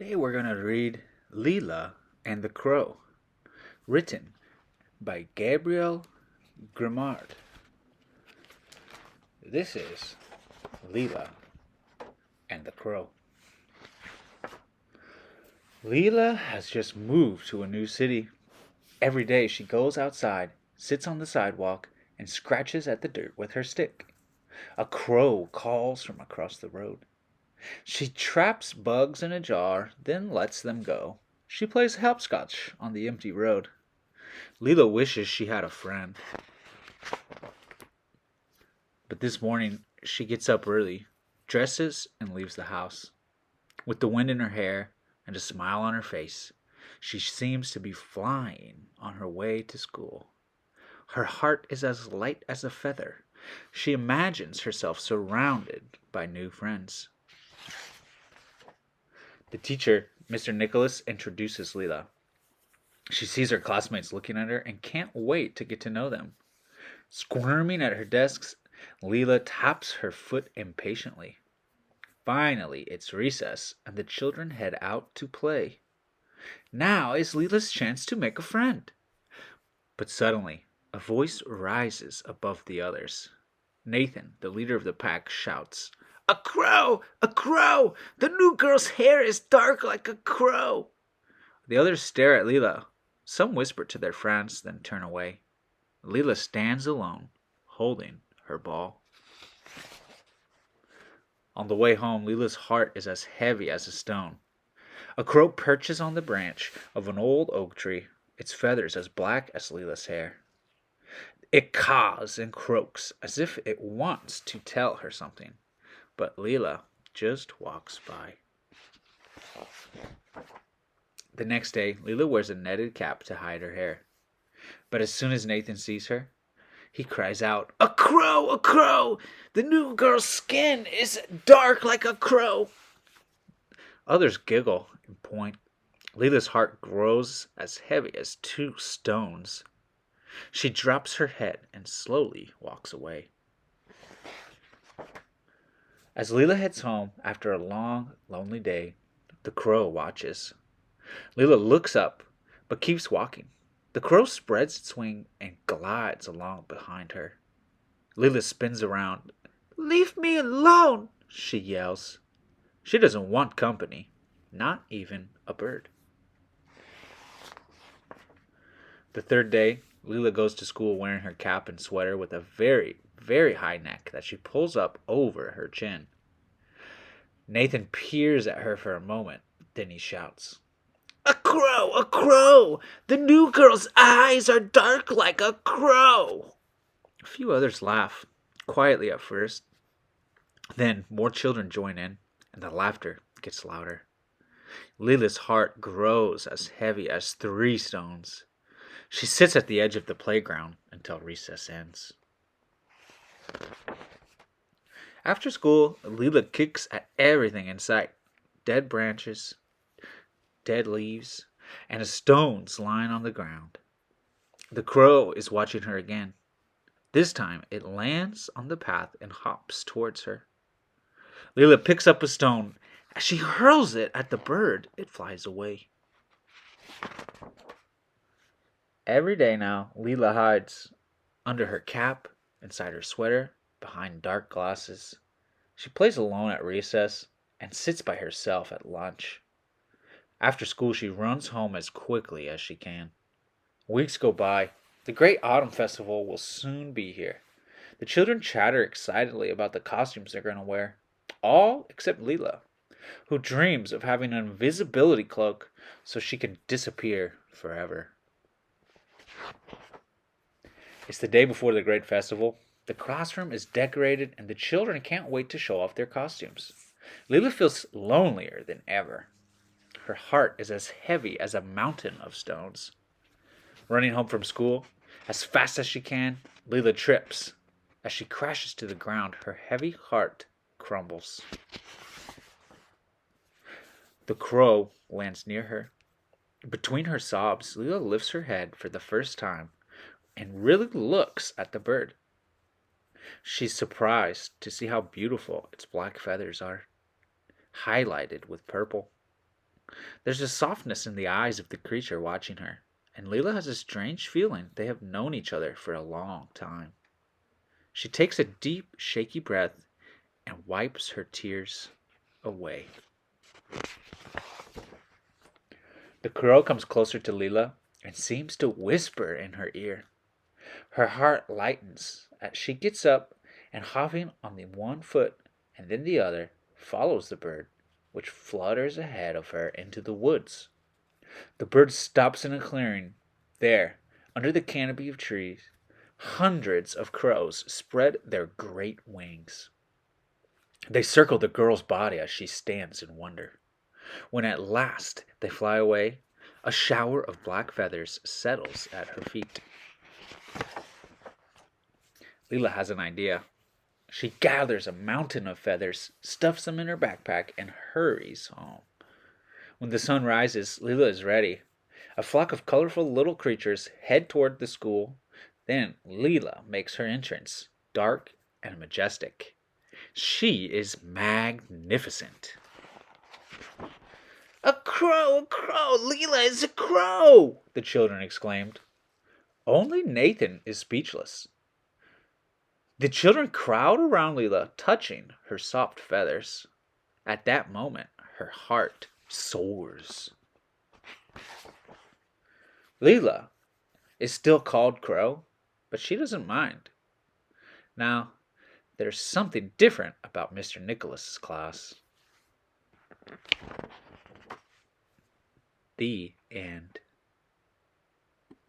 Today we're going to read Lila and the Crow, written by Gabrielle Grimard. This is Lila and the Crow. Lila has just moved to a new city. Every day she goes outside, sits on the sidewalk, and scratches at the dirt with her stick. A crow calls from across the road. She traps bugs in a jar, then lets them go. She plays hopscotch on the empty road. Lila wishes she had a friend. But this morning, she gets up early, dresses, and leaves the house. With the wind in her hair and a smile on her face, she seems to be flying on her way to school. Her heart is as light as a feather. She imagines herself surrounded by new friends. The teacher, Mr. Nicholas, introduces Lila. She sees her classmates looking at her and can't wait to get to know them. Squirming at her desk, Lila taps her foot impatiently. Finally, it's recess, and the children head out to play. Now is Lila's chance to make a friend. But suddenly, a voice rises above the others. Nathan, the leader of the pack, shouts, "A crow! A crow! The new girl's hair is dark like a crow!" The others stare at Lila. Some whisper to their friends, then turn away. Lila stands alone, holding her ball. On the way home, Lila's heart is as heavy as a stone. A crow perches on the branch of an old oak tree, its feathers as black as Lila's hair. It caws and croaks as if it wants to tell her something, but Lila just walks by. The next day, Lila wears a netted cap to hide her hair. But as soon as Nathan sees her, he cries out, "A crow! A crow! The new girl's skin is dark like a crow!" Others giggle and point. Lila's heart grows as heavy as 2 stones. She drops her head and slowly walks away. As Lila heads home after a long, lonely day, the crow watches. Lila looks up, but keeps walking. The crow spreads its wing and glides along behind her. Lila spins around. "Leave me alone!" she yells. She doesn't want company, not even a bird. The third day, Lila goes to school wearing her cap and sweater with a very, very high neck that she pulls up over her chin. Nathan peers at her for a moment, then he shouts, "A crow! A crow! The new girl's eyes are dark like a crow!" A few others laugh, quietly at first. Then more children join in, and the laughter gets louder. Lila's heart grows as heavy as 3 stones. She sits at the edge of the playground until recess ends. After school, Lila kicks at everything in sight. Dead branches, dead leaves, and stones lying on the ground. The crow is watching her again. This time it lands on the path and hops towards her. Lila picks up a stone. As she hurls it at the bird, it flies away. Every day now, Lila hides under her cap, inside her sweater, behind dark glasses. She plays alone at recess and sits by herself at lunch. After school, she runs home as quickly as she can. Weeks go by. The great autumn festival will soon be here. The children chatter excitedly about the costumes they're going to wear. All except Lila, who dreams of having an invisibility cloak so she can disappear forever. It's the day before the great festival. The classroom is decorated and the children can't wait to show off their costumes. Lila feels lonelier than ever. Her heart is as heavy as a mountain of stones. Running home from school, as fast as she can, Lila trips. As she crashes to the ground, her heavy heart crumbles. The crow lands near her. Between her sobs, Lila lifts her head for the first time and really looks at the bird. She's surprised to see how beautiful its black feathers are, highlighted with purple. There's a softness in the eyes of the creature watching her, and Lila has a strange feeling they have known each other for a long time. She takes a deep, shaky breath and wipes her tears away. The crow comes closer to Lila and seems to whisper in her ear. Her heart lightens as she gets up and, hopping on the one foot and then the other, follows the bird, which flutters ahead of her into the woods. The bird stops in a clearing. There, under the canopy of trees, hundreds of crows spread their great wings. They circle the girl's body as she stands in wonder. When at last they fly away, a shower of black feathers settles at her feet. Lila has an idea. She gathers a mountain of feathers, stuffs them in her backpack, and hurries home. When the sun rises, Lila is ready. A flock of colorful little creatures head toward the school. Then Lila makes her entrance, dark and majestic. She is magnificent. A crow! A crow! Lila is a crow! The children exclaimed. Only Nathan is speechless. The children crowd around Lila, touching her soft feathers. At that moment, her heart soars. Lila is still called Crow, but she doesn't mind. Now, there's something different about Mr. Nicholas's class. The end.